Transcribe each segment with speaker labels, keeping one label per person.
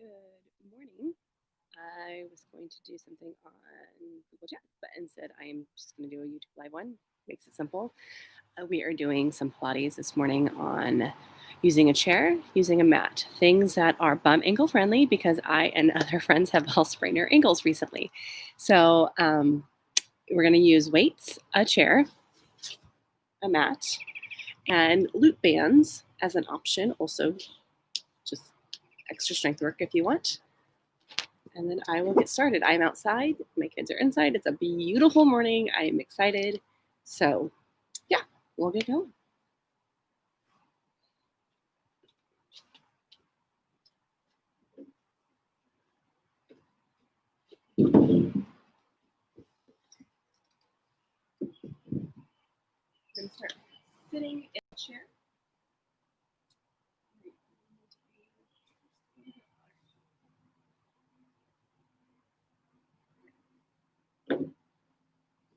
Speaker 1: Good morning. I was going to do something on Google Chat, but instead I'm just going to do a YouTube live one. Makes it simple. We are doing some Pilates this morning on using a chair, using a mat, things that are bum ankle friendly because I and other friends have all sprained our ankles recently. So we're going to use weights, a chair, a mat, and loop bands as an option. Also, just extra strength work if you want. And then I will get started. I'm outside. My kids are inside. It's a beautiful morning. I am excited. So, yeah, we'll get going. I'm going to start sitting in a chair.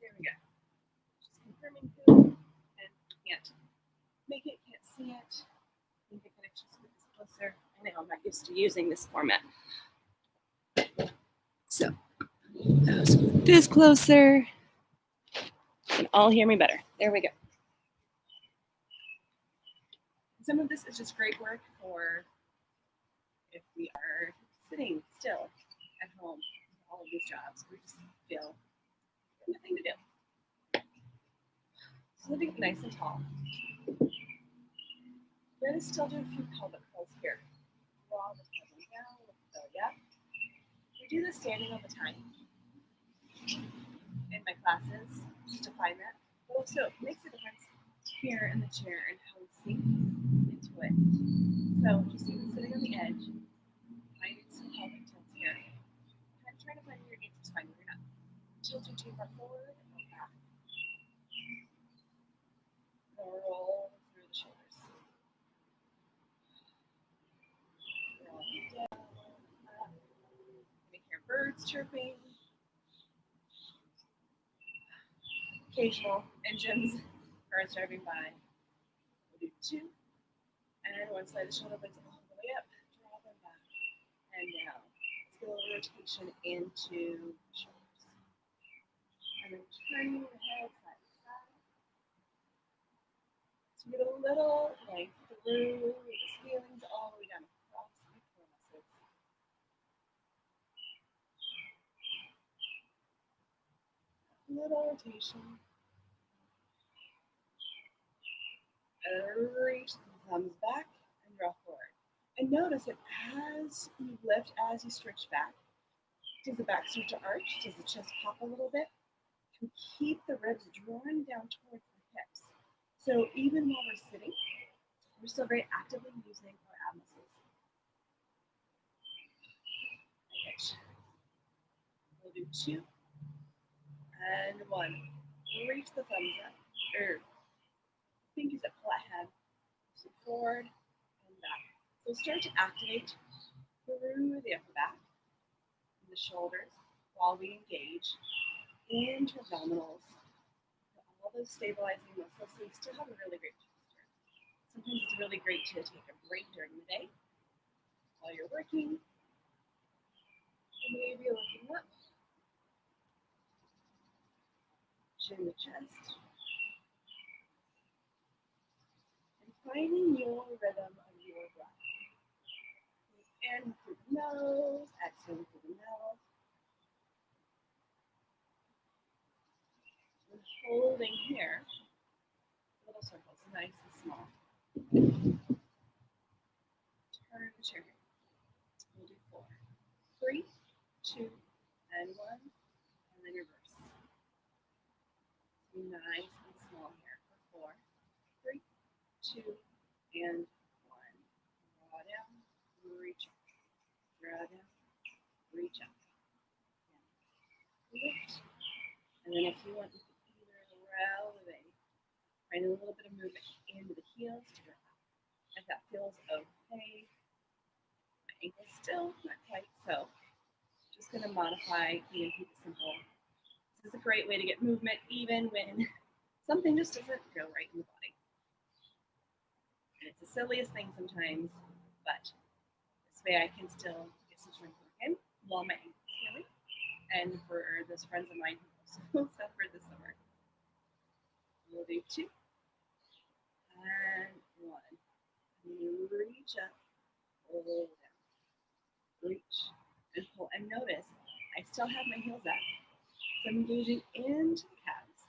Speaker 1: There we go. Just confirming who and can't make it, can't see it. I think I can actually scoot this closer. I know I'm not used to using this format. So, I'll scoot this closer. You can all hear me better. There we go. Some of this is just great work for if we are sitting still at home, all of these jobs, we just feel nothing to do. Sitting nice and tall. We're going to still do a few pelvic curls here. Draw the pelvis down, lift the belly up. We do this standing all the time in my classes, just to find that. But also, it makes a difference here in the chair and how we sink into it. So, just even sitting on the edge, finding some pelvic tilts here. Kind of trying to find your anchor spine where you're not tilting too far forward or back. Roll through the shoulders. Roll down, up. You can hear birds chirping. Occasional engines, cars driving by. We'll do two. And one side of the shoulder blades all the way up. Draw them back and down. Let's get a little rotation into the shoulders. And then turning the head side to side. So you get a little length through the feelings all the way down across the core muscles. Little rotation. Reach the thumbs back and draw forward. And notice that as you lift, as you stretch back, does the back start to arch? Does the chest pop a little bit? Can keep the ribs drawn down towards the hips. So even while we're sitting, we're still very actively using our ab muscles. We'll do two and one. Reach the thumbs up. Pinkies up, flat head. So forward and back. So start to activate through the upper back and the shoulders while we engage into abdominals. All those stabilizing muscles, so you still have a really great posture. Sometimes it's really great to take a break during the day while you're working. And maybe looking up. Chin the chest. And finding your rhythm of your breath. In through the nose, exhale through the mouth. And holding here, little circles, nice and small. Turn the chair. We'll do four. 3, 2, and 1, and then reverse. Nice and small here for 4, 3, 2, and 1. Draw down, reach up. Draw down, reach up. Lift. And then if you want to either elevate, find a little bit of movement into the heels to draw up. If that feels okay. My ankle's still not quite, so just going to modify and keep it simple. This is a great way to get movement even when something just doesn't go right in the body. And it's the silliest thing sometimes, but this way I can still get some strength work in while my ankle's healing. And for those friends of mine who also suffered this summer, we'll do 2 and 1. And you reach up, pull down, reach and pull. And notice I still have my heels up, so I'm engaging into the calves.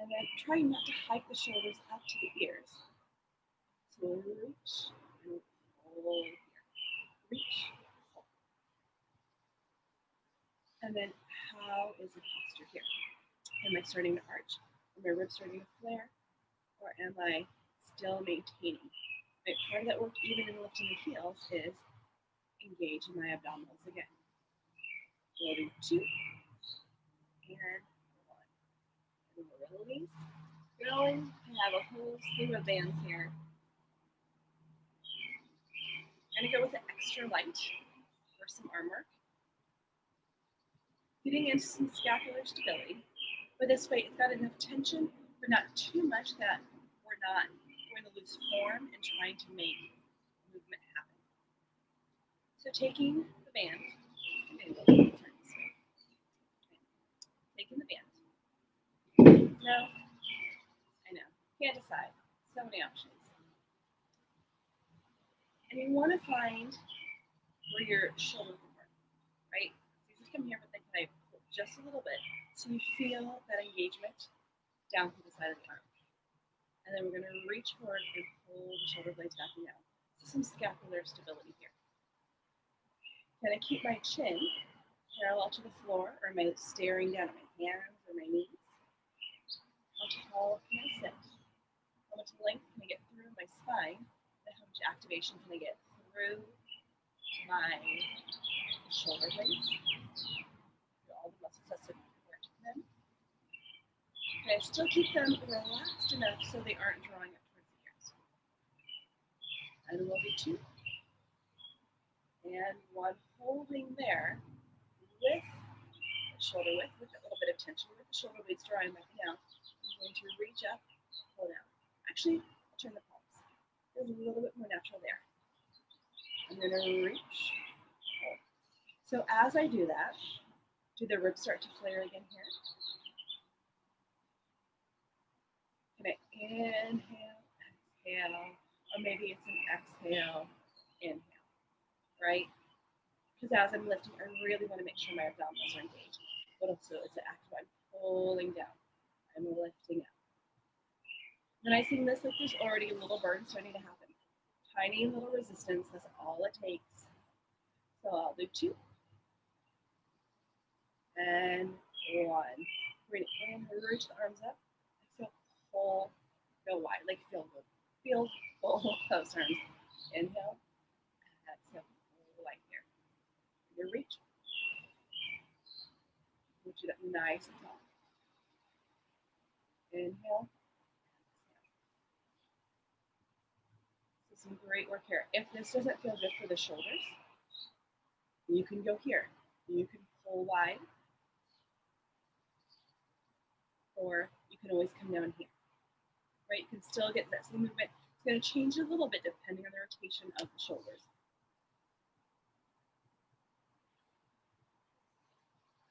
Speaker 1: And then try not to hike the shoulders up to the ears. So reach and pull here. Reach, pull. And then how is the posture here? Am I starting to arch? Are my ribs starting to flare? Or am I still maintaining? Right, part of that work, even in lifting the heels, is engaging my abdominals again. We'll do 2 and 1. And we'll release. Going. I have a whole slew of bands here. I'm going to go with an extra light for some arm work. Getting into some scapular stability. But this way, it's got enough tension, but not too much that we're not going to lose form and trying to make movement happen. So taking the band, taking the band. No, I know, can't decide. So many options. And you want to find where your shoulder will work, right? So you just come here, but then can I pull just a little bit so you feel that engagement down to the side of the arm. And then we're going to reach forward and pull the shoulder blades back and down. So some scapular stability here. Can I keep my chin parallel to the floor, or am I staring down at my hands or my knees? How tall can I sit? How much length can I get through my spine? And how much activation can I get through my shoulder blades? Through all the muscles that support them. Can I still keep them relaxed enough so they aren't drawing up towards the ears? And we'll do 2 and 1, holding there with the shoulder width, with a little bit of tension, with the shoulder blades drawing back down. I'm going to reach up, pull down. Actually, I'll turn the palms. Feels a little bit more natural there. I'm going to reach, pull. So as I do that, do the ribs start to flare again here? Can I inhale, exhale, or maybe it's an exhale, inhale, right? Because as I'm lifting, I really want to make sure my abdominals are engaged. But also, it's the act of I'm pulling down. I'm lifting up. When I sing this, like there's already a little burn starting to happen. Tiny little resistance, that's all it takes. So I'll do 2 and 1. Bring it in, reach the arms up. Exhale, pull, go wide, like feel good. Feel full close arms. Inhale, exhale, pull wide here. Your reach. Reach it up nice and tall. Inhale. So some great work here. If this doesn't feel good for the shoulders, you can go here. You can pull wide, or you can always come down here. Right? You can still get that same movement. It's going to change a little bit depending on the rotation of the shoulders.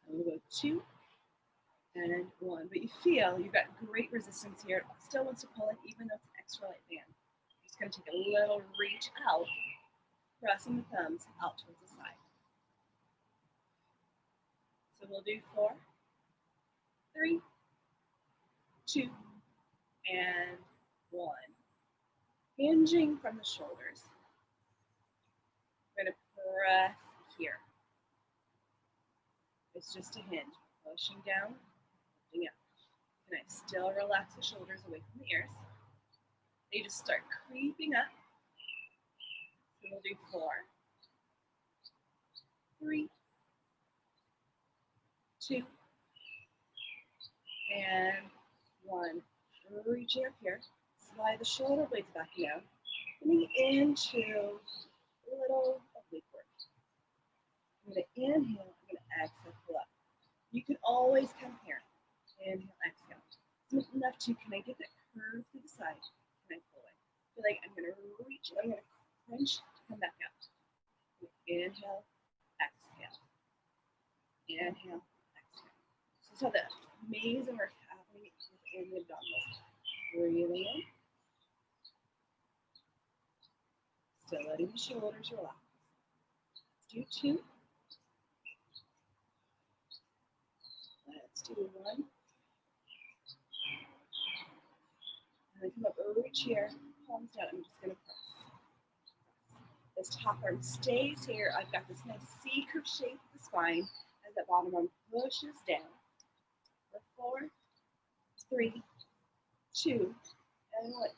Speaker 1: I'm going to go 2 and 1. But you feel you've got great resistance here. It still wants to pull it, even though it's an extra light band. Just going to take a little reach out, pressing the thumbs out towards the side. So we'll do 4, 3, 2, and 1. Hinging from the shoulders. We're going to press here. It's just a hinge. Pushing down, lifting up. Can I still relax the shoulders away from the ears? They just start creeping up. So we'll do 4, 3, 2, and 1. Reaching up here. Slide the shoulder blades back down. Coming into a little oblique work. I'm going to inhale. I'm going to exhale, pull up. You can always come here. Inhale, exhale. It's enough to, can I get that curve to the side? Can I pull it? I feel like I'm going to reach, I'm going to crunch to come back up. Breathing in. Still letting the shoulders relax. Let's do 2. Let's do 1. And then come up over each here. Palms down. I'm just going to press. This top arm stays here. I've got this nice C curve shape of the spine as that bottom arm pushes down. For 4, 3, 2, and 1.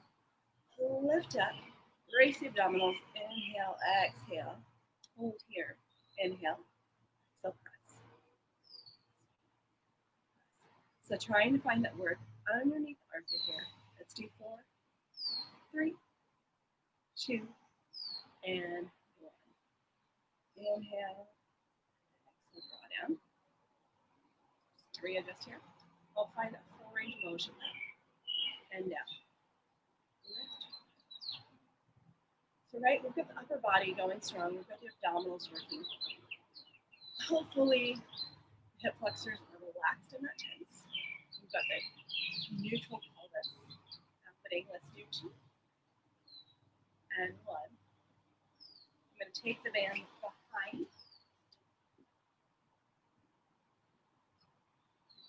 Speaker 1: Lift up. Brace the abdominals. Inhale, exhale. Hold here. Inhale. So press. So trying to find that word underneath the armpit here. Let's do 4, 3, 2, and 1. Inhale. Exhale, draw down. Just readjust here. I'll find that full range of motion. And down. So we've got the upper body going strong. We've got the abdominals working. Hopefully, hip flexors are relaxed and not tense. We've got the neutral pelvis happening. Let's do 2 and 1. I'm going to take the band behind.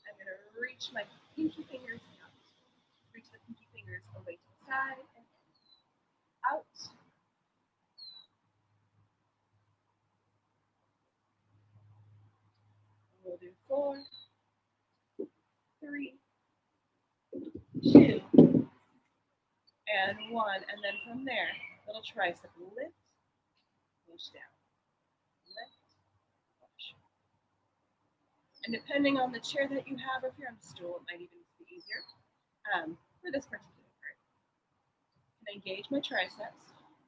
Speaker 1: I'm going to reach my pinky fingers out. Reach the pinky fingers away to the side and in. Out. We'll do 4, 3, 2, and 1. And then from there, little tricep lift, push down. Lift, push. And depending on the chair that you have, or if you're on a stool, it might even be easier for this particular part. I can engage my triceps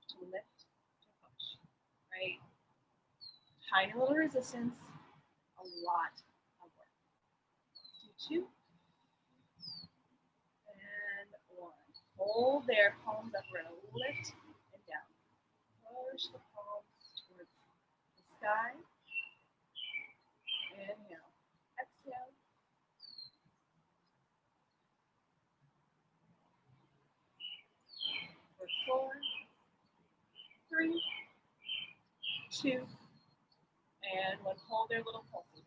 Speaker 1: to lift, to push, right? Tiny little resistance, a lot of work. Let's do 2 and 1. Hold there, palms up. We're going to lift and down. Push the palms towards the sky. Inhale. Exhale. For 4, 3, 2, and 1. Hold there, little pulses.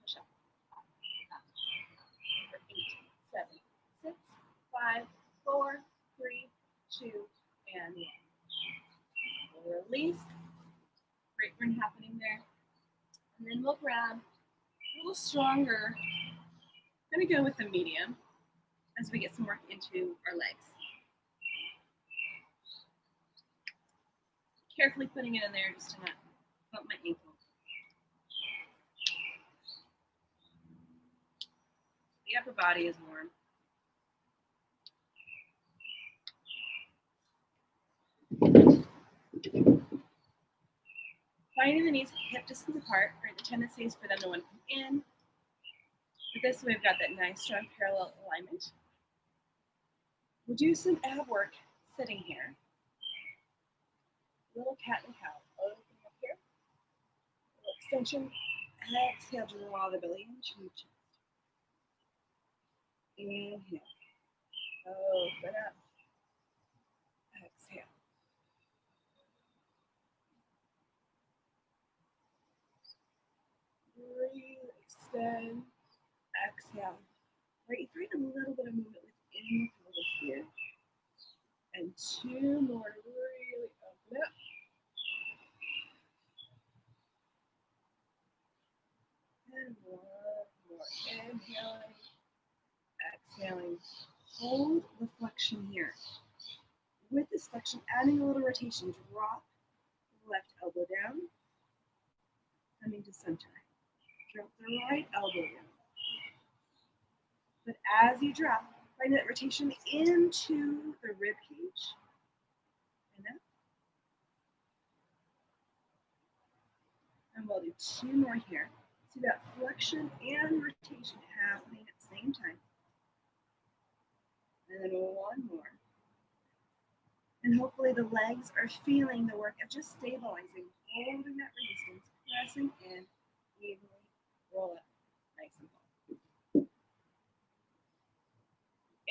Speaker 1: Push up. For 8, 7, 6, 5, 4, 3, 2, and 1. We'll release. Great burn happening there. And then we'll grab a little stronger. I'm going to go with the medium as we get some work into our legs. Carefully putting it in there just to not bump my ankle. The upper body is warm. Finding the knees hip distance apart, right? The tendency is for them to want to come in. But this way, we've got that nice, strong parallel alignment. We'll do some ab work sitting here. Little cat and cow. Open up here. Little extension. Exhale, draw the belly into your chest. Inhale. Open up. Exhale. Breathe, extend, exhale. Right, find a little bit of movement within the pelvis here. And 2 more, really open up. And 1 more, inhaling, exhaling. Hold the flexion here. With this flexion, adding a little rotation, drop left elbow down, coming to center. Drop the right elbow down. But as you drop, find that rotation into the rib cage. And up. And we'll do 2 more here. See that flexion and rotation happening at the same time. And then 1 more. And hopefully the legs are feeling the work of just stabilizing, holding that resistance, pressing in, evenly roll up, nice and full.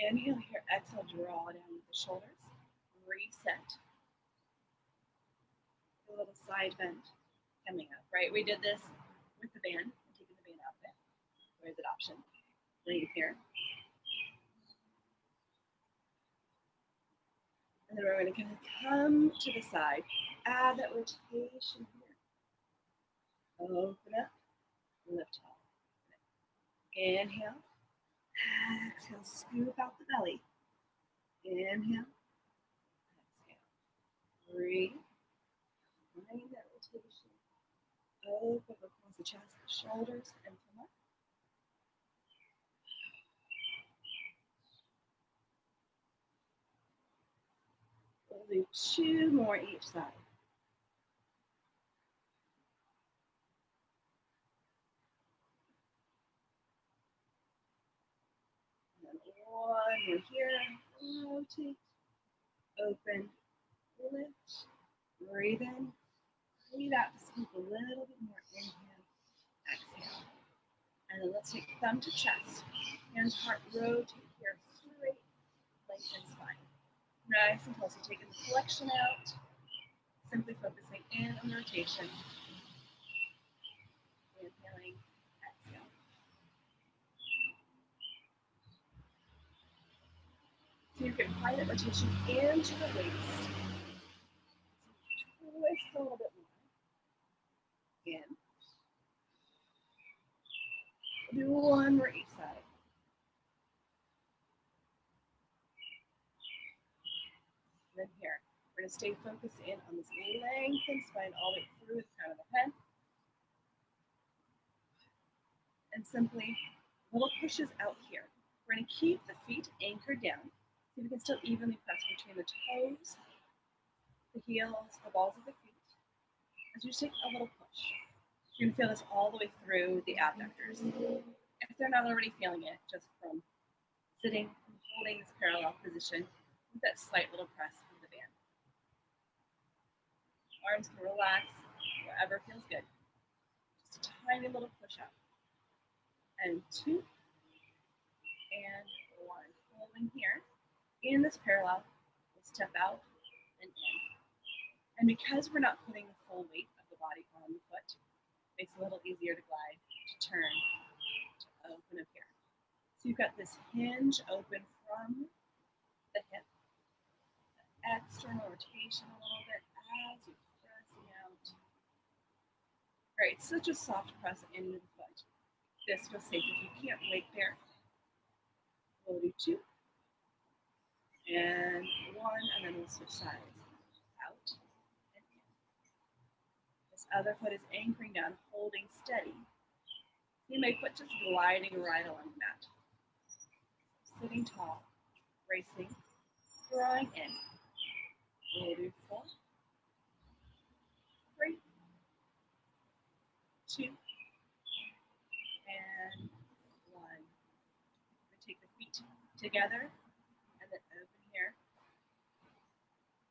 Speaker 1: Inhale here, exhale, draw down with the shoulders. Reset. A little side bend coming up, right? We did this with the band. I'm taking the band out of it. Where's an option? Breathe here. And then we're going to kind of come to the side. Add that rotation here. Open up, lift off. Inhale. Exhale, scoop out the belly. Inhale. Exhale. Breathe. Find that rotation. Open across the chest, the shoulders, and come up. We'll do 2 more each side. And then 1 more here. Rotate. Open. Lift. Breathe in. Breathe out to scoop a little bit more. Inhale. Exhale. And then let's take thumb to chest. Hands, heart, rotate here. Straight. Lengthen spine. Nice and close. So taking the flexion out. Simply focusing in on the rotation. Inhaling. Exhale. So you can find that rotation into the waist. Twist a little bit more. In. We'll do 1 more each side. And then here, we're going to stay focused in on this lengthened spine all the way through the crown of the head. And simply little pushes out here. We're going to keep the feet anchored down. See if we can still evenly press between the toes, the heels, the balls of the feet. As you take a little push, you're going to feel this all the way through the abductors. If they're not already feeling it, just from sitting and holding this parallel position with that slight little press of the band. Arms can relax wherever feels good. Just a tiny little push up. And 2, and 1. Holding here. In this parallel, we'll step out and in. And because we're not putting the full weight of the body on the foot, it makes it a little easier to glide, to turn, to open up here. So you've got this hinge open from the hip, the external rotation a little bit as you're pressing out. All right, such a soft press into the foot. This feels safe. If you can't wait there, we'll do 2, and 1, and then we'll switch sides. Out and in. This other foot is anchoring down, holding steady. See my foot just gliding right along the mat. Sitting tall, bracing, drawing in. We'll do 4, 3, 2, and 1. We take the feet together and then open here.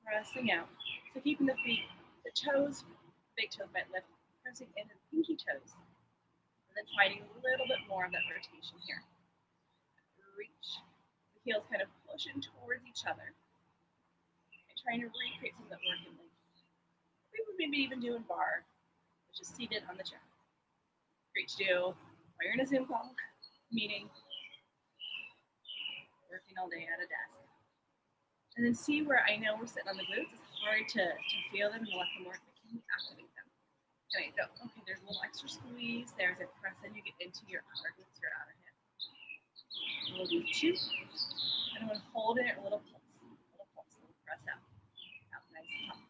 Speaker 1: Pressing out. So keeping the feet, the toes, big toes might lift, pressing into the pinky toes. And then finding a little bit more of that rotation here. Reach. The heels kind of pushing towards each other. And trying to recreate some of that work in like we would maybe even do in bar, which is seated on the chair. Great to do while you're in a Zoom call, meeting, working all day at a desk. And then see where I know we're sitting on the glutes. It's hard to feel them and let them work, but can you activate them? Okay, go. Okay, there's a little extra squeeze. There's a press in. You get into your outer glutes, your outer hip. We'll do 2. And I'm going to hold it a little pulse. A little press out. Out nice and tall.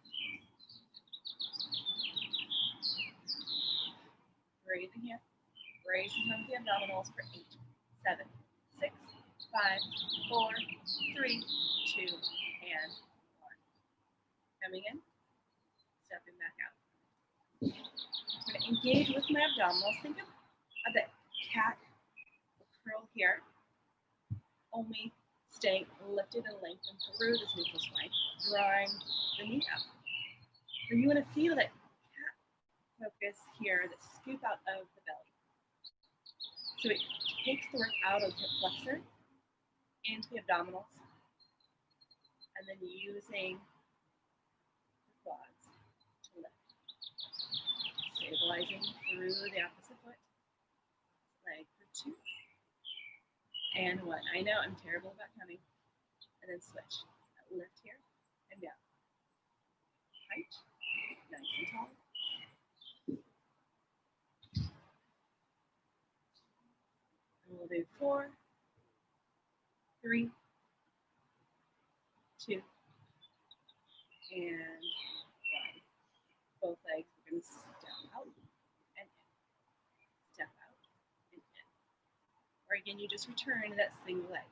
Speaker 1: Breathing here. Bracing from the abdominals for 8, 7, 6, 5, 4, 3, 2, and 1. Coming in, stepping back out. I'm going to engage with my abdominals. Think of the cat curl here, only staying lifted and lengthened through this neutral spine, drawing the knee up. So you want to feel that cat focus here, that scoop out of the belly. So it takes the work out of the hip flexor into the abdominals, and then using the quads to lift. Stabilizing through the opposite foot. Leg for 2 and 1. I know I'm terrible about counting. And then switch. Lift here and down. Height, nice and tall. And we'll do 4, 3, 2, and 1. Both legs, we're going to step out and in. Step out and in. Or again, you just return to that single leg.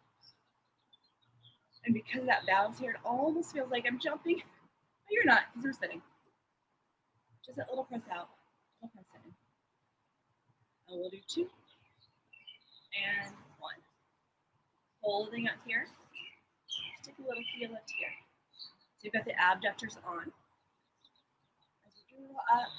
Speaker 1: And because of that balance here, it almost feels like I'm jumping. But you're not, because we're sitting. Just that little press out, little press in. And we'll do 2 and 1. Holding up here. Just take a little heel lift here. So you've got the abductors on. As we draw up,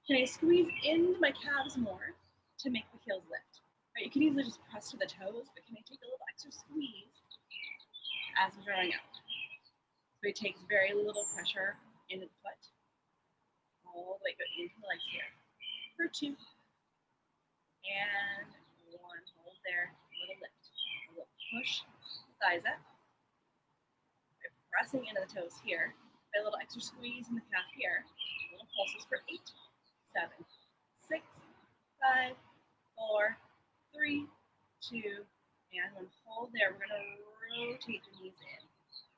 Speaker 1: can I squeeze into my calves more to make the heels lift? Right, you can easily just press to the toes, but can I take a little extra squeeze as I'm drawing out? So it takes very little pressure into the foot. All the way go into the legs here. For 2 and 1. Hold there. A little lift. A little push the thighs up. By pressing into the toes here. By a little extra squeeze in the calf here. Little pulses for 8, 7, 6, 5, 4, 3, 2, and 1. Hold there. We're going to rotate the knees in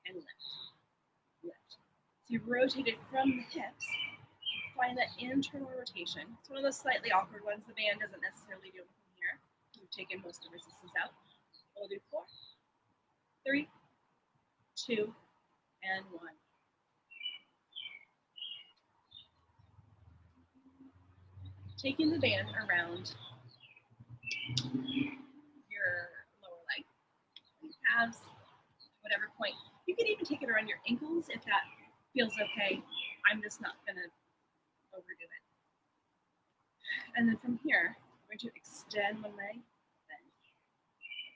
Speaker 1: and lift. Lift. So you rotate it from the hips. Find that internal rotation. It's one of those slightly awkward ones. The band doesn't necessarily do anything here. We've taken most of the resistance out. We'll do 4, 3, 2, and 1. Taking the band around your lower leg, your calves, whatever point. You can even take it around your ankles if that feels okay. I'm just not going to overdo it. And then from here, we're going to extend one leg, bend,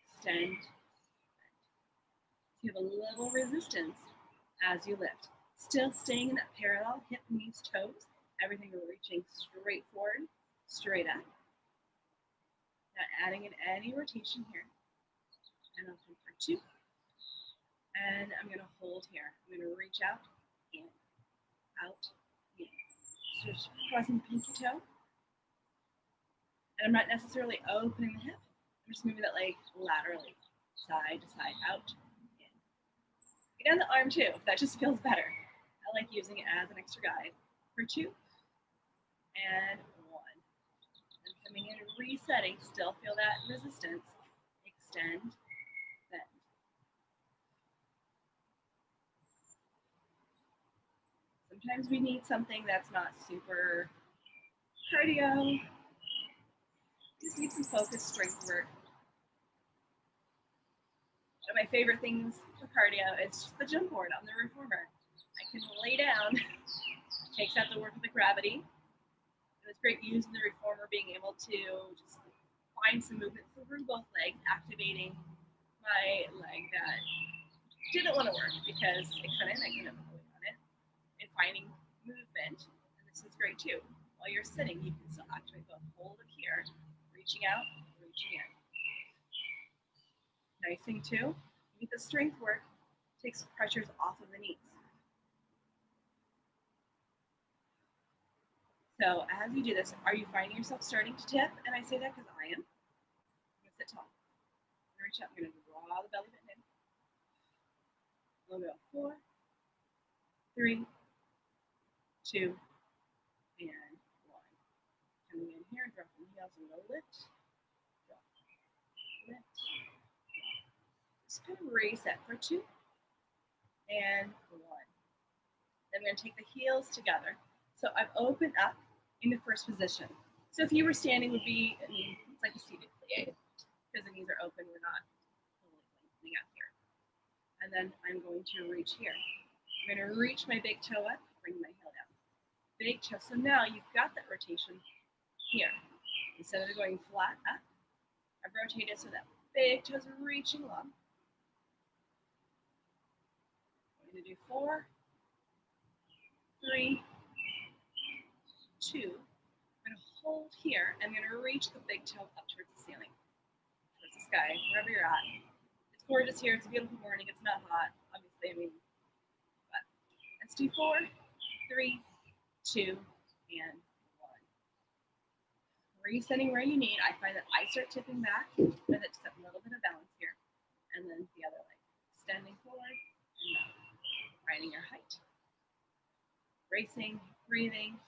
Speaker 1: extend, bend. So you have a little resistance as you lift. Still staying in that parallel, hip, knees, toes. Everything reaching straight forward, straight up. Not adding in any rotation here. And I'll come for 2. And I'm going to hold here. I'm going to reach out, in, out, in. So just pressing pinky toe. And I'm not necessarily opening the hip. I'm just moving that leg laterally, side to side, out, in. Get down the arm too, if that just feels better. I like using it as an extra guide. For 2 and 1. And coming in and resetting, still feel that resistance. Extend, bend. Sometimes we need something that's not super cardio. Just need some focused strength work. One of my favorite things for cardio is just the jump board on the reformer. I can lay down, takes out the work of the gravity. It was great using the reformer, being able to just find some movement through both legs, activating my leg that didn't want to work because I couldn't put weight on it, and finding movement. And this is great too. While you're sitting, you can still activate both. Hold it here, reaching out, reaching in. Nice thing too, you get the strength work, takes pressures off of the knees. So as you do this, are you finding yourself starting to tip? And I say that because I am. I'm going to sit tall. I'm going to reach up. I'm going to draw the belly button in. We'll go 4, 3, 2, and 1. Coming in here, dropping the heels, and go lift, drop, lift. Just kind of reset for 2 and 1. Then we're going to take the heels together. So I've opened up in the first position. So if you were standing, would be, it's like a seated plie, because the knees are open, we're not fully lengthening out here. And then I'm going to reach here. I'm going to reach my big toe up, bring my heel down. Big toe. So now you've got that rotation here. Instead of going flat up, I've rotated so that Big toes are reaching long. I'm going to do 4, 3, 2. I'm going to hold here. I'm going to reach the big toe up towards the ceiling, towards the sky, wherever you're at. It's gorgeous here. It's a beautiful morning. It's not hot, obviously. But let's do 4, 3, 2, and 1. Resetting where you need. I find that I start tipping back, and it's a little bit of balance here. And then the other leg, extending forward and up, finding your height. Bracing, breathing.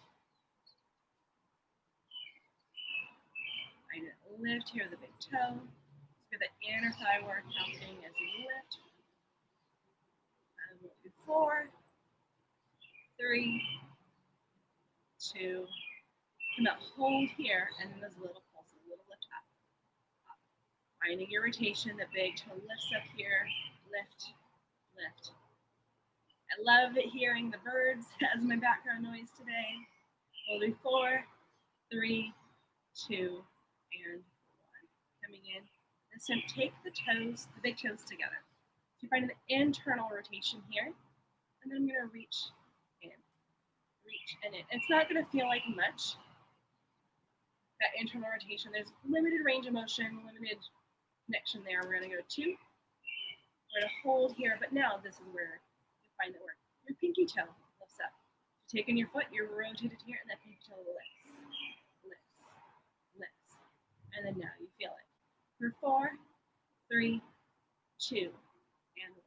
Speaker 1: Find it, lift here, the big toe. Let's get the inner thigh work happening as you lift. And we'll do 4, 3, 2. Come out, hold here, and then those little pulses, a little lift up. Finding your rotation, the big toe lifts up here, lift, lift. I love hearing the birds as my background noise today. We'll do 4, 3, 2, and 1. Coming in. This time, take the toes, the big toes together. So you find an internal rotation here, and then I'm going to reach in, reach and in. It's not going to feel like much, that internal rotation. There's limited range of motion, limited connection there. We're going to go 2. We're going to hold here, but now this is where you find that your pinky toe lifts up. You take in your foot, you're rotated here, and that pinky toe lifts, lifts, lifts. And then now you feel it. For 4, 3, 2, and 1.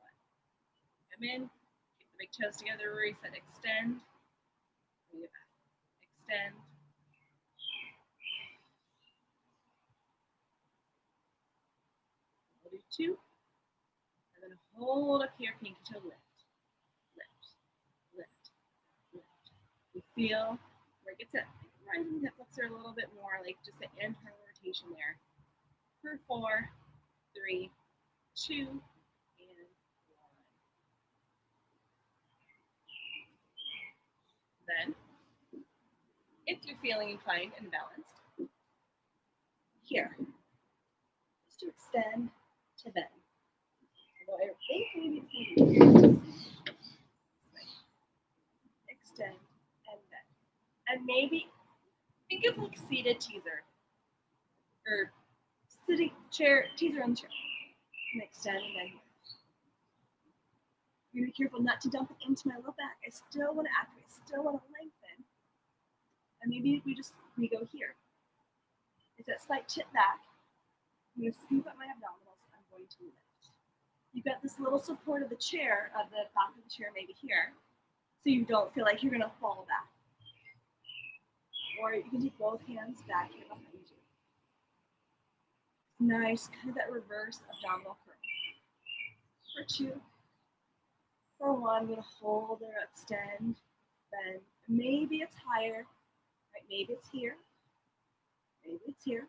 Speaker 1: Come in, keep the big toes together, reset, extend, bring it back, extend. We'll do 2, and then hold up here, pinky toe lift, lift, lift, lift. You feel where it gets it, right in the hip flexor a little bit more, like just the internal rotation there. For 4, 3, 2, and 1. Then, if you're feeling inclined and balanced, here, just to extend to bend. Although I think maybe it's going to be extend and bend. And maybe think of like seated teaser, or sitting chair, teaser on the chair. And extend and bend. I'm be careful not to dump it into my low back. I still want to activate, still want to lengthen. And maybe we go here. It's that slight tip back. I'm going to scoop up my abdominals. I'm going to lift. You've got this little support of the chair, of the back of the chair, maybe here, so you don't feel like you're going to fall back. Or you can take both hands back here behind you. Nice, kind of that reverse abdominal curl. For 2. For 1, I'm going to hold or extend, bend. Maybe it's higher, right? Maybe it's here, maybe it's here.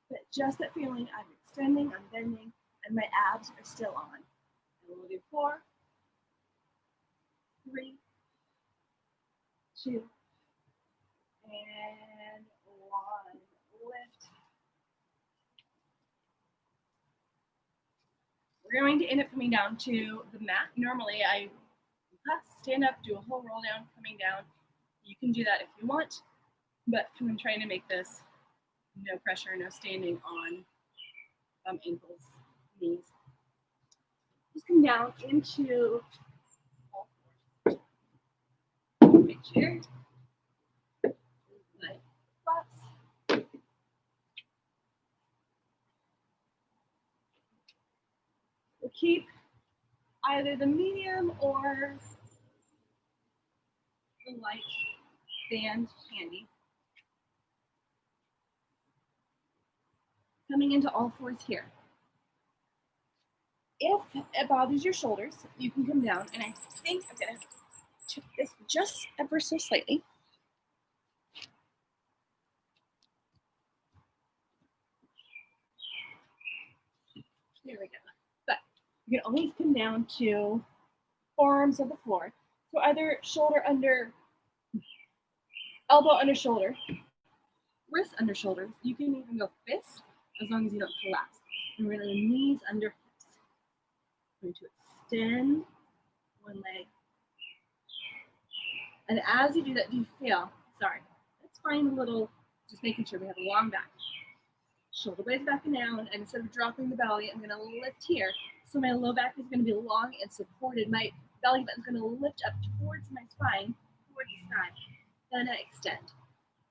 Speaker 1: But just that feeling, I'm extending, I'm bending, and my abs are still on. And we'll do 4, 3, 2, and 1. Lift. We're going to end up coming down to the mat. Normally, I stand up, do a whole roll down, coming down. You can do that if you want, but I'm trying to make this no pressure, no standing on ankles, knees. Just come down into all fours. Big chair. Nice flats. We'll keep either the medium or the light band handy. Coming into all fours here. If it bothers your shoulders, you can come down, and I think I'm going to tip this just ever so slightly. There we go. But you can always come down to forearms of the floor. So either shoulder under, elbow under shoulder, wrist under shoulder. You can even go fist as long as you don't collapse.
Speaker 2: And we're going to knees under hips. We're going to extend one leg. And as you do that, do you feel, sorry, let's find a little, just making sure we have a long back. Shoulder blades back and down, and instead of dropping the belly, I'm going to lift here. So my low back is going to be long and supported. My belly button is going to lift up towards my spine, towards the sky. Then I extend.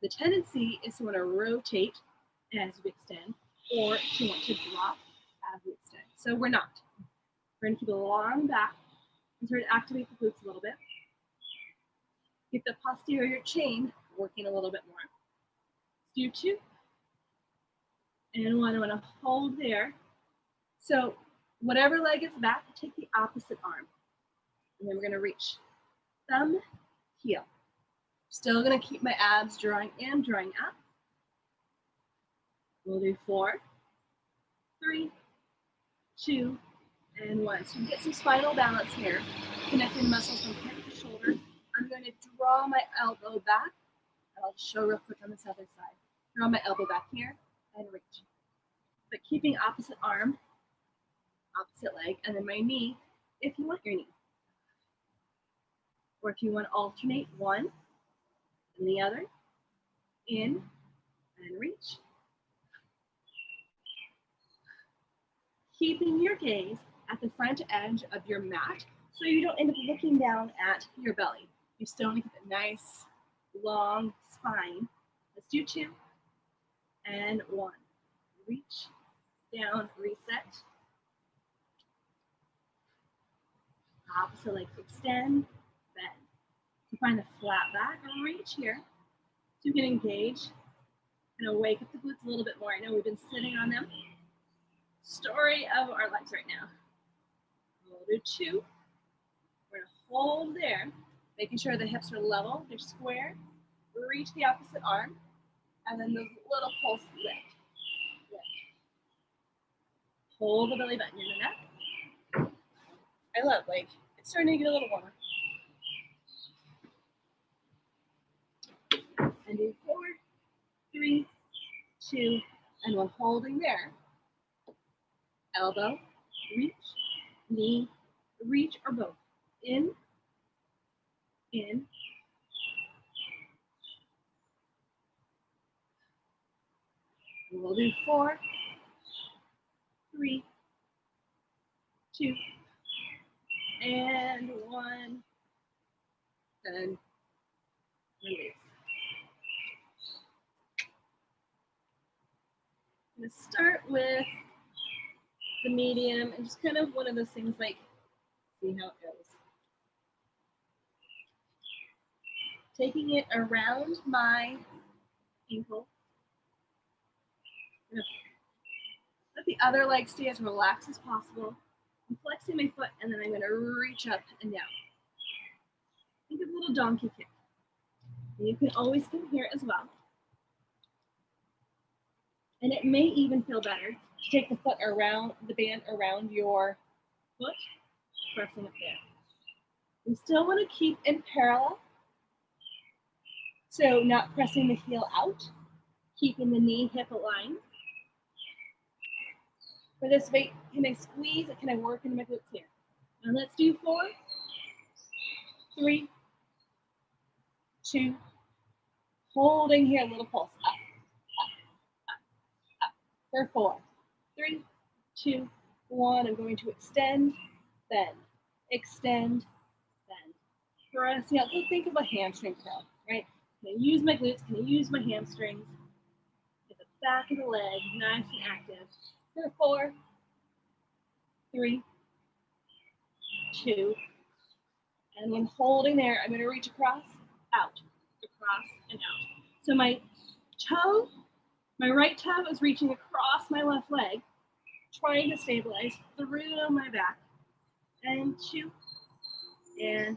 Speaker 2: The tendency is to want to rotate as we extend, or to want to drop as we extend. So we're not. We're going to keep a long back and sort of activate the glutes a little bit. Get the posterior chain working a little bit more. Do 2. And 1, I want to hold there. So whatever leg is back, take the opposite arm. And then we're going to reach. Thumb, heel. Still going to keep my abs drawing in, drawing up. We'll do 4, 3, 2, and 1. So you get some spinal balance here, connecting the muscles from hip to shoulder. I'm going to draw my elbow back, and I'll show real quick on this other side. Draw my elbow back here and reach. But keeping opposite arm, opposite leg, and then my knee, if you want your knee. Or if you want to alternate one and the other, in and reach. Keeping your gaze at the front edge of your mat so you don't end up looking down at your belly. You still need to get a nice, long spine. Let's do 2 and 1. Reach, down, reset. Opposite leg, extend, bend. So find the flat back and reach here. So you can engage and wake up the glutes a little bit more. I know we've been sitting on them. Story of our legs right now. We'll do 2. We're going to hold there, making sure the hips are level, they're square. Reach the opposite arm, and then those little pulse lift. Hold the belly button in the neck. I love, like, it's starting to get a little warmer. And do 4, 3, 2, and 1. Holding there. Elbow, reach, knee, reach, or both. In. We'll do 4, 3, 2, and 1, and release. I'm going to start with the medium and just kind of one of those things like, see how it goes. Taking it around my ankle. Let the other leg stay as relaxed as possible. I'm flexing my foot and then I'm going to reach up and down. Think of a little donkey kick. And you can always come here as well. And it may even feel better to take the foot around, the band around your foot, pressing up there. We still want to keep in parallel. So not pressing the heel out, keeping the knee hip aligned. For this weight, can I squeeze? Can I work into my glutes here? And let's do 4, 3, 2, holding here, a little pulse, up, up, up. For 4, 3, 2, 1, I'm going to extend, bend, extend, bend. Pressing out, think of a hamstring curl, right? Can I use my glutes? Can I use my hamstrings? Get the back of the leg nice and active. For 4, 3, 2, and when holding there, I'm going to reach across, out, across, and out. So my toe, my right toe is reaching across my left leg, trying to stabilize through my back. And 2, and 1.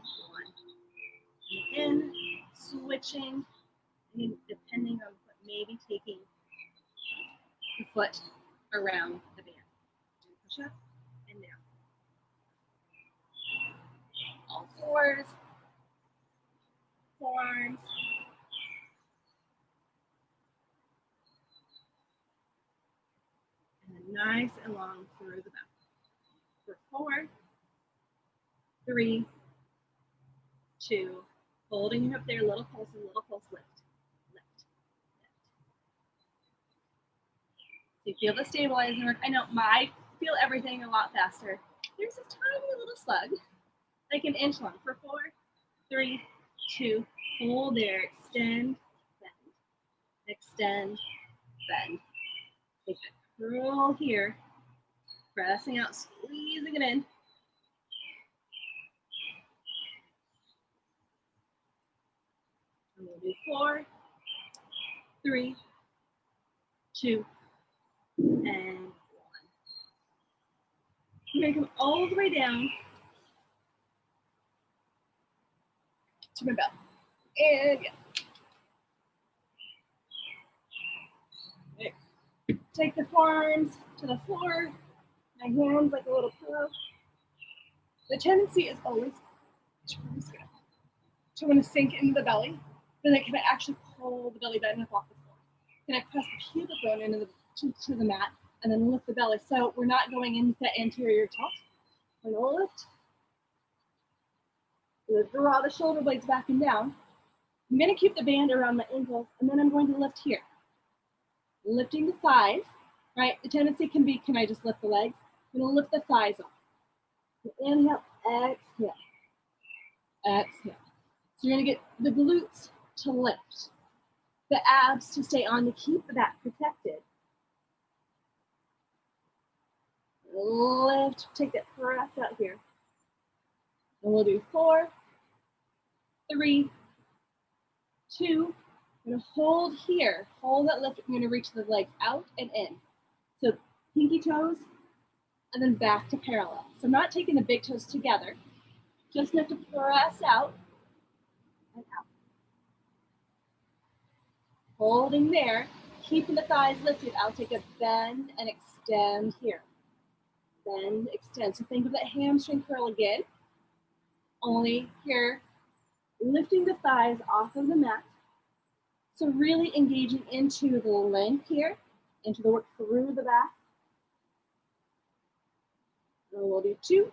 Speaker 2: And in, switching, and depending on what, maybe taking the foot around the band. Push up and down. All 4s, forearms. And then nice and long through the back. For 4, 3, 2, holding it up there, little pulse, lift, lift. So you feel the stabilizing work. I know I feel everything a lot faster. There's a tiny little slug, like an inch long. For 4, 3, 2, hold there, extend, bend, extend, bend. Take that curl here, pressing out, squeezing it in. And we'll do 4, 3, 2, and 1. I'm going to come all the way down to my belly. And yeah. Take the forearms to the floor, my hands like a little pillow. The tendency is always to want to sink into the belly. Then can I actually pull the belly button up off the floor? Can I press the pubic bone into to the mat and then lift the belly? So we're not going into the anterior tilt. We're going to lift. We're going to draw the shoulder blades back and down. I'm going to keep the band around my ankles, and then I'm going to lift here. Lifting the thighs, right? The tendency can be, can I just lift the legs? I'm going to lift the thighs off. Inhale, exhale, exhale. So you're going to get the glutes to lift, the abs to stay on to keep the back protected. Lift, take that press out here. And we'll do 4, 3, 2. I'm going to hold here. Hold that lift. I'm going to reach the legs out and in. So pinky toes, and then back to parallel. So I'm not taking the big toes together. Just enough to press out and out. Holding there, keeping the thighs lifted. I'll take a bend and extend here. Bend, extend. So think of that hamstring curl again. Only here, lifting the thighs off of the mat. So really engaging into the length here, into the work through the back. And we'll do 2.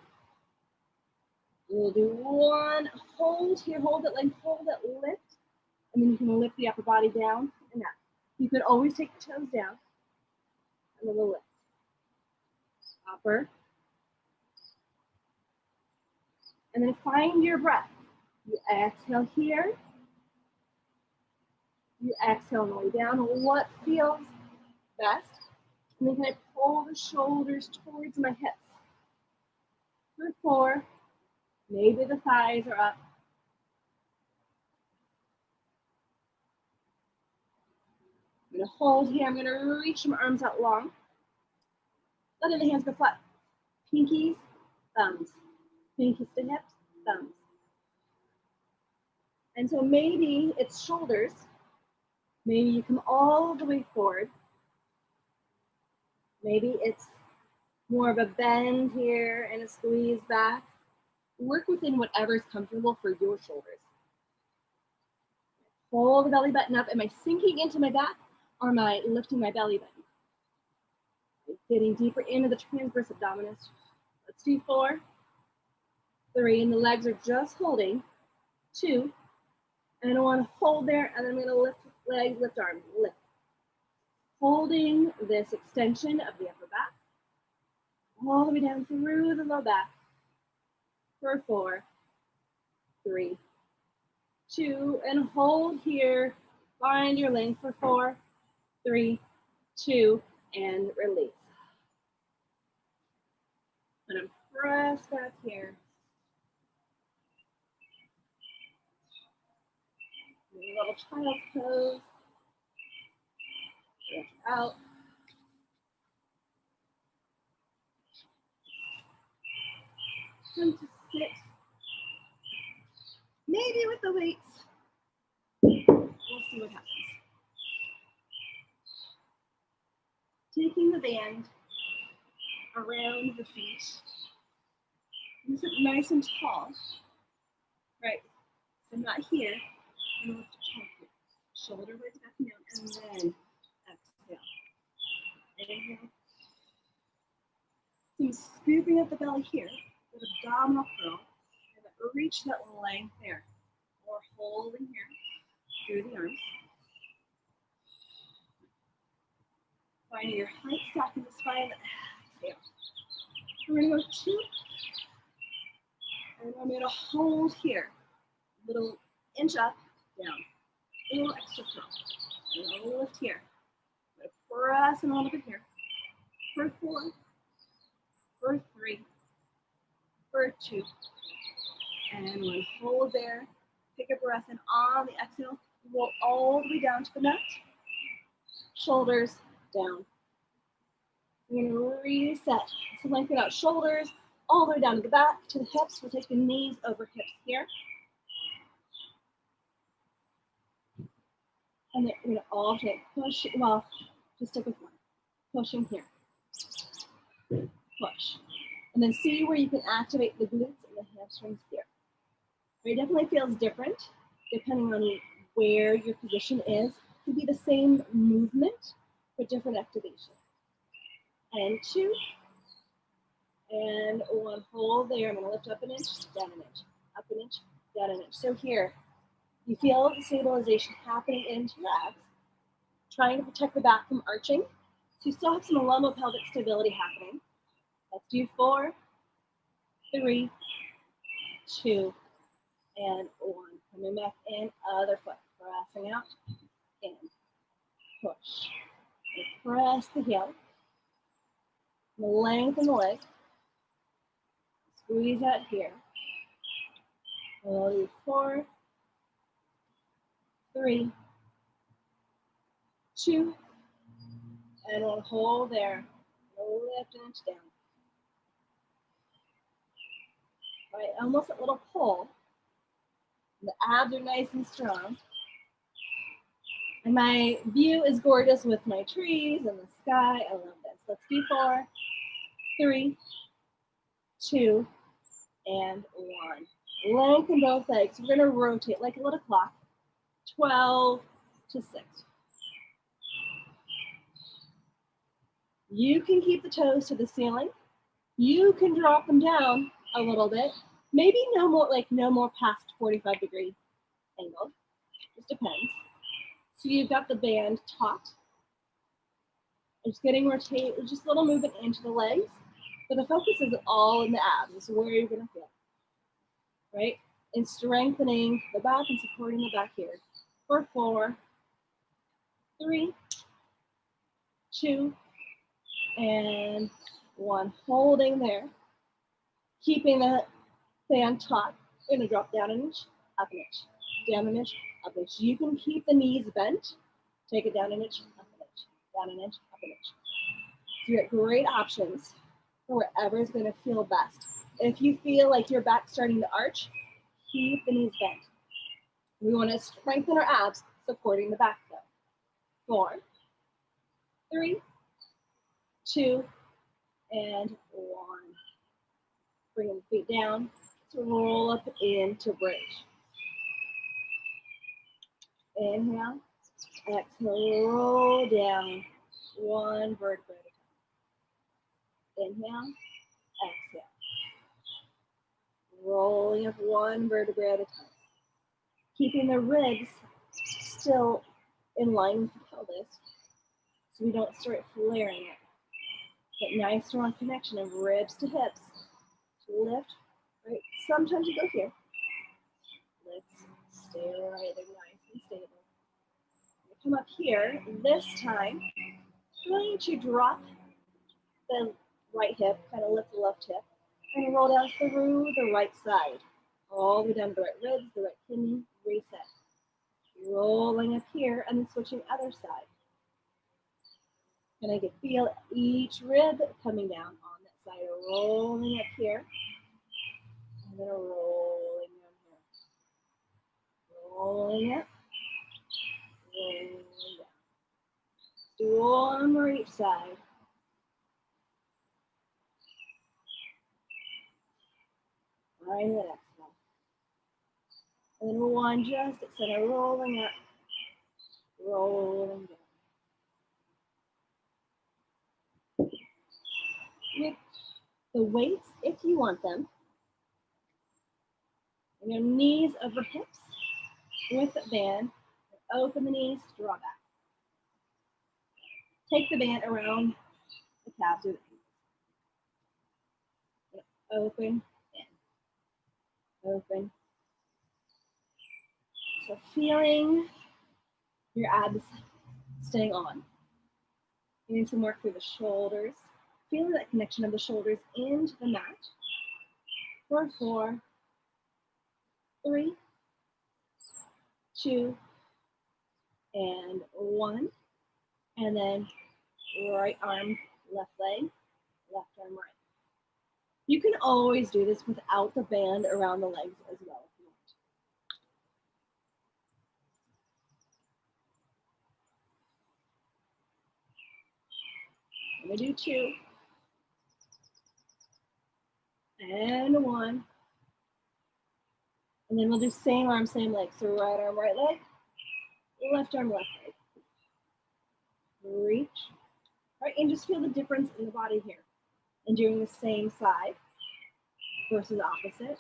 Speaker 2: We'll do 1. Hold here, hold that length, hold that lift. And then you can lift the upper body down and up. You could always take the toes down. And then we'll lift. Upper. And then find your breath. You exhale here. You exhale on the way down. What feels best? And then can I pull the shoulders towards my hips? For 4. Maybe the thighs are up. I'm going to hold here. I'm going to reach my arms out long. Letting the hands go flat. Pinkies, thumbs. Pinkies to hips, thumbs. And so maybe it's shoulders. Maybe you come all the way forward. Maybe it's more of a bend here and a squeeze back. Work within whatever is comfortable for your shoulders. Pull the belly button up. Am I sinking into my back, or am I lifting my belly button? Getting deeper into the transverse abdominis. Let's do 4, 3, and the legs are just holding. 2, and I want to hold there, and then I'm going to lift legs, lift arms, lift. Holding this extension of the upper back, all the way down through the low back. For 4, 3, 2, and hold here. Find your length for 4, 3, 2, and release. I'm going to press back here. A little child's pose. Stretch out. Come to sit. Maybe with the weights. We'll see what happens. Taking the band around the feet. And sit nice and tall. Right. So I'm not here. I'm going to lift the chin here. Shoulder blades back and down, and then exhale. Inhale. So I'm scooping up the belly here with abdominal curl. And reach that length there. Or holding here through the arms. Finding your height, stacking the spine. Exhale. We're going to go 2. And I'm going to hold here. Little inch up, down. A little extra curl. And a little lift here. I'm going to press in a little bit here. For 4. For 3. For 2. And 1. Hold there. Take a breath in on the exhale. Roll all the way down to the mat. Shoulders down. We're going to reset. So lengthen out shoulders all the way down to the back, to the hips. We'll take the knees over hips here. And then we're going to alternate. Push, well, just stick with one. Pushing here. Push. And then see where you can activate the glutes and the hamstrings here. It definitely feels different depending on where your position is. It could be the same movement, but different activation. And 2. And 1. Hold there. I'm going to lift up an inch, down an inch, up an inch, down an inch. So here, you feel the stabilization happening into your abs, trying to protect the back from arching. So you still have some lumbo-pelvic stability happening. Let's do 4, 3, 2, and 1. Coming back in, other foot. Pressing out, in, push. And press the heel. Lengthen the leg. Squeeze out here. We'll do 4, 3, 2, and we'll hold there. Lift an inch down. Right, almost a little pull. The abs are nice and strong. And my view is gorgeous with my trees and the sky. I love this. Let's do 4, 3, 2, and 1. Lengthen both legs. We're going to rotate like a little clock. 12 to 6. You can keep the toes to the ceiling. You can drop them down a little bit. Maybe no more past 45-degree angle. Just depends. So you've got the band taut. Just getting rotate, just a little movement into the legs. But the focus is all in the abs. This is where you're going to feel. Right? And strengthening the back and supporting the back here. For 4, 3, 2, and 1. Holding there. Keeping the band taut. We're going to drop down an inch, up an inch, down an inch, up an inch. You can keep the knees bent. Take it down an inch, up an inch, down an inch, up an inch. So you get great options for wherever is going to feel best. If you feel like your back's starting to arch, keep the knees bent. We want to strengthen our abs, supporting the back though. 4, 3, 2, and 1. Bring the feet down to roll up into bridge. Inhale, exhale, roll down 1 vertebra at a time. Inhale, exhale. Rolling up 1 vertebra at a time. Keeping the ribs still in line with the pelvis so we don't start flaring it. Get nice strong connection of ribs to hips. Lift, right? Sometimes you go here. Let's stay right there, nice and stable. Come up here. This time, I'm going to drop the right hip, kind of lift the left hip, and roll down through the right side. All the way down to the right ribs, the right kidney, reset. Rolling up here and then switching other side. And I can feel each rib coming down on that side, rolling up here. And then rolling down here. Rolling up. Rolling down. Do one more each side. Find that exhale. And then 1 just at center, rolling up, rolling down. the weights, if you want them, and your knees over hips with the band. Open the knees, draw back. Take the band around the calves or the ankles. Open, in, open. So feeling your abs staying on. You need some work through the shoulders. Feeling that connection of the shoulders into the mat. For 4, 3, 2, and 1. And then right arm, left leg, left arm, right. You can always do this without the band around the legs as well if you want. I'm going to do 2. And 1. And then we'll do same arm, same leg. So right arm, right leg, left arm, left leg. Reach. All right, and just feel the difference in the body here. And doing the same side versus opposite.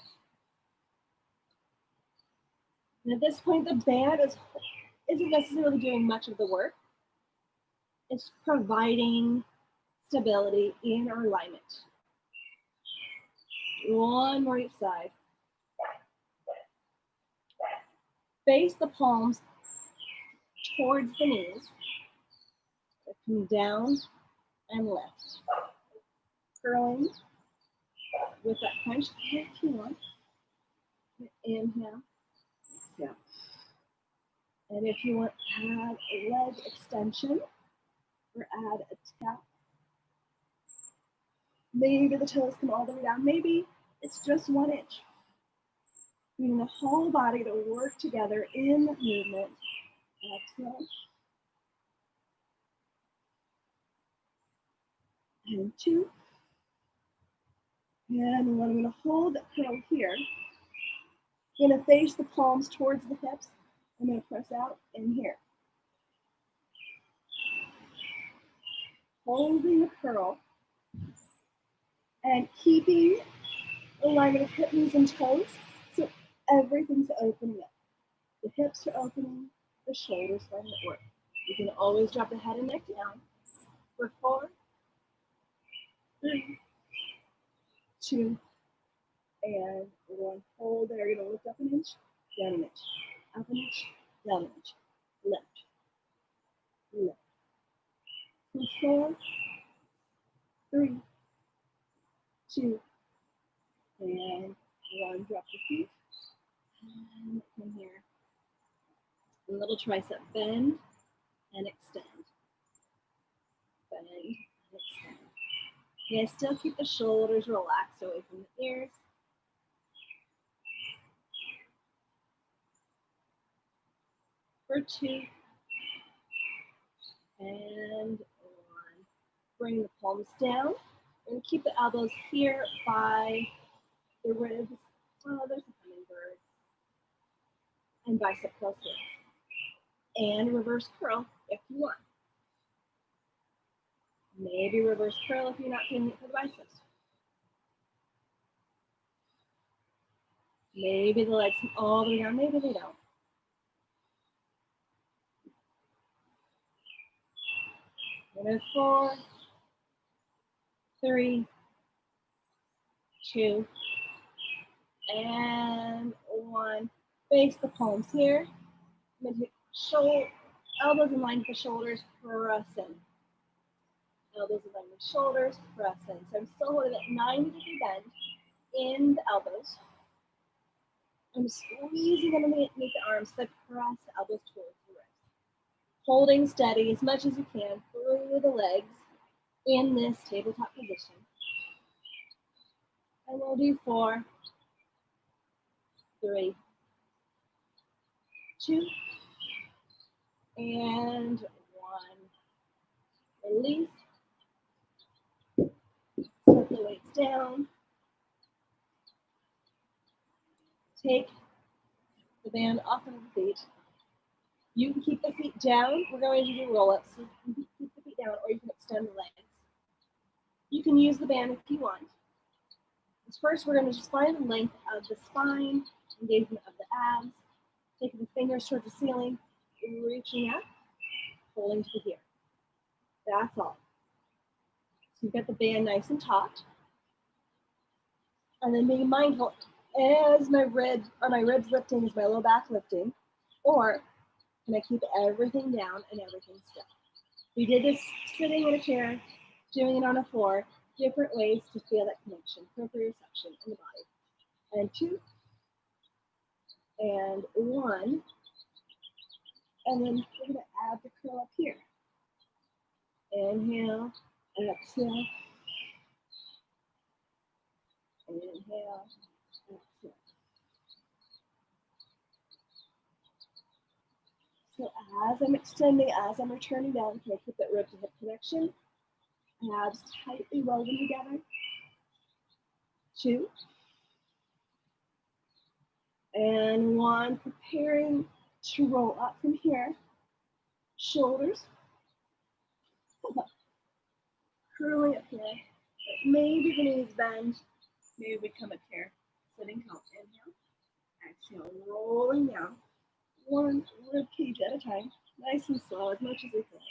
Speaker 2: And at this point, the band isn't necessarily doing much of the work. It's providing stability in our alignment. One more each side. Face the palms towards the knees. Come down and lift. Curling with that crunch if you want. Inhale. Exhale. And if you want to add a leg extension or add a tap, maybe the toes come all the way down. Maybe it's just 1 inch. Bring the whole body to work together in movement. Exhale. And 2. And 1. I'm going to hold that curl here. I'm going to face the palms towards the hips. I'm going to press out in here. Holding the curl and keeping alignment of hip, knees, and toes so everything's opening up. The hips are opening, the shoulders starting to work. You can always drop the head and neck down. For 4, 3, 2, and 1. Hold there. You're going to lift up an inch, down an inch, up an inch, down an inch. Lift. Lift. For 4, 3, 2, and 1. Drop the feet. And come here. A little tricep bend and extend. Bend and extend. You guys still keep the shoulders relaxed away from the ears. For 2 and 1. Bring the palms down and keep the elbows here by the ribs. Oh, there's a hummingbird. And bicep curls here. And reverse curl if you want. Maybe reverse curl if you're not feeling it for the biceps. Maybe the legs come all the way down, maybe they don't. And 4, 3, 2, and 1. Face the palms here. I'm going to take elbows in line with the shoulders, press in. Elbows in line with shoulders, press in. So I'm still holding that 90-degree bend in the elbows. I'm squeezing underneath the arms so I press the elbows towards the wrist. Holding steady as much as you can through the legs in this tabletop position. And we'll do 4, 3, 2, and 1. Release. Set the weights down. Take the band off of the feet. You can keep the feet down. We're going to do roll-ups. So you can keep the feet down or you can extend the legs. You can use the band if you want. First, we're going to just find the length of the spine, engagement of the abs, taking the fingers towards the ceiling, reaching up, pulling to here. That's all. So you've got the band nice and taut. And then being mindful as my ribs lifting, is my low back lifting, or can I keep everything down and everything still? We did this sitting in a chair, doing it on a floor, different ways to feel that connection, proprioception in the body. And 2, and 1, and then we're going to add the curl up here. Inhale, exhale, inhale, exhale. So as I'm extending, as I'm returning down, can I keep that rib to hip connection? Abs tightly woven together. 2, and 1, preparing to roll up from here. Shoulders, curling up here. Maybe the knees bend. Maybe we come up here. Sitting count. Inhale, exhale, rolling down. 1 rib cage at a time. Nice and slow, as much as we can.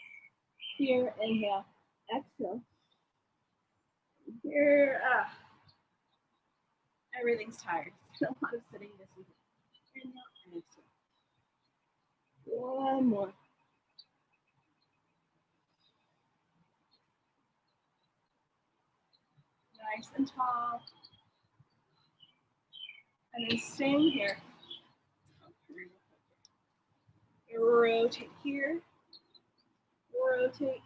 Speaker 2: Here, inhale, exhale. Here, everything's tired. A lot of sitting this week. Inhale, and exhale. 1 more. Nice and tall. And then staying here. Rotate here. Rotate.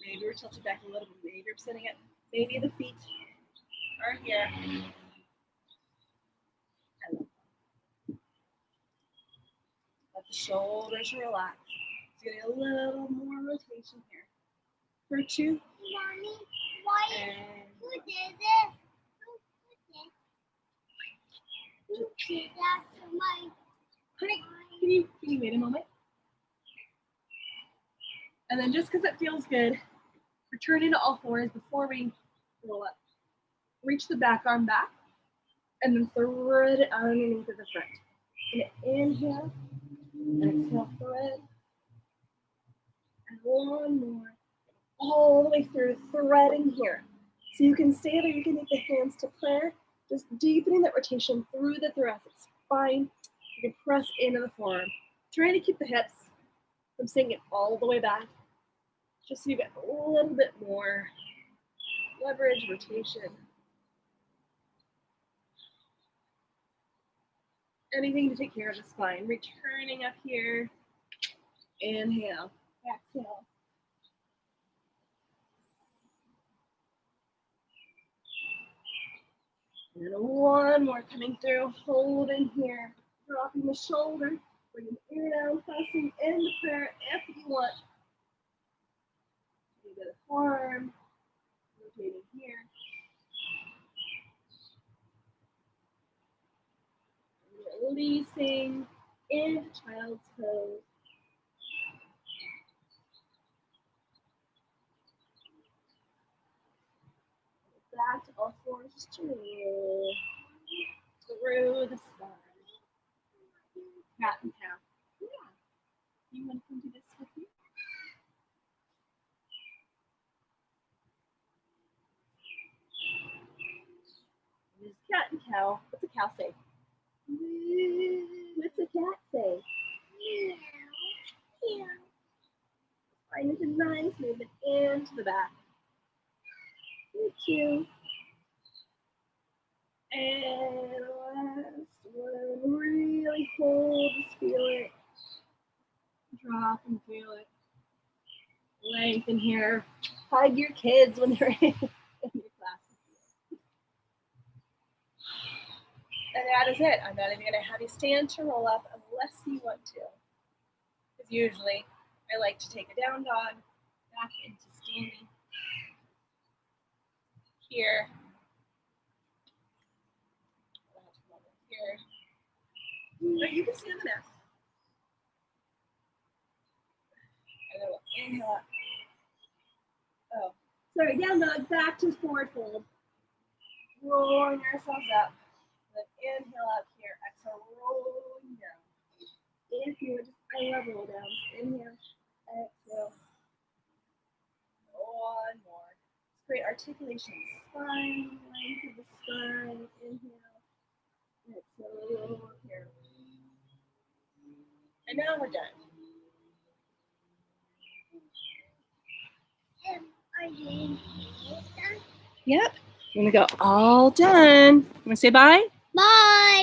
Speaker 2: Maybe we're tilted back a little bit. Maybe you're sitting it. Maybe the feet are here. Let the shoulders relax. Let's get a little more rotation here. For 2.
Speaker 3: Mommy, why who did it? Who did that to my
Speaker 2: Honey, can you wait a moment? And then just because it feels good, return into all fours before we roll up. Reach the back arm back, and then thread it underneath of the front. Inhale, exhale, thread. And 1 more. All the way through, threading here. So you can stay there, you can take the hands to prayer, just deepening that rotation through the thoracic spine. You can press into the forearm. Trying to keep the hips from sinking all the way back, just so you get a little bit more leverage, rotation. Anything to take care of the spine. Returning up here. Inhale, exhale. And 1 more coming through, holding here, dropping the shoulder, bringing the ear down, pressing into prayer if you want. You get a forearm, rotating here. Releasing into child's pose. Back to all fours, just to roll through the spine. Cat and cow. Yeah. You want to come do this with me? This is cat and cow. What's a cow say? What's a cat say?
Speaker 3: meow?
Speaker 2: Spine is a nice movement into the back. 2. And last one. Really hold, just feel it. Drop and feel it. Lengthen here. Hug your kids when they're in your class. And that is it. I'm not even going to have you stand to roll up unless you want to. Because usually I like to take a down dog back into standing. Here. Here. Or you can stand on the mat. And then we'll inhale up. Oh, sorry, down dog, back to forward fold. Roll rolling ourselves up. Then inhale up here. Exhale, rolling down. If you would just, I love roll downs. Inhale, exhale. One more. It's great articulation. Spine, length of the spine. Inhale, exhale, roll up here. And now we're done.
Speaker 3: Are you done?
Speaker 1: Yep. I'm gonna go all done. You wanna say bye?
Speaker 3: Bye.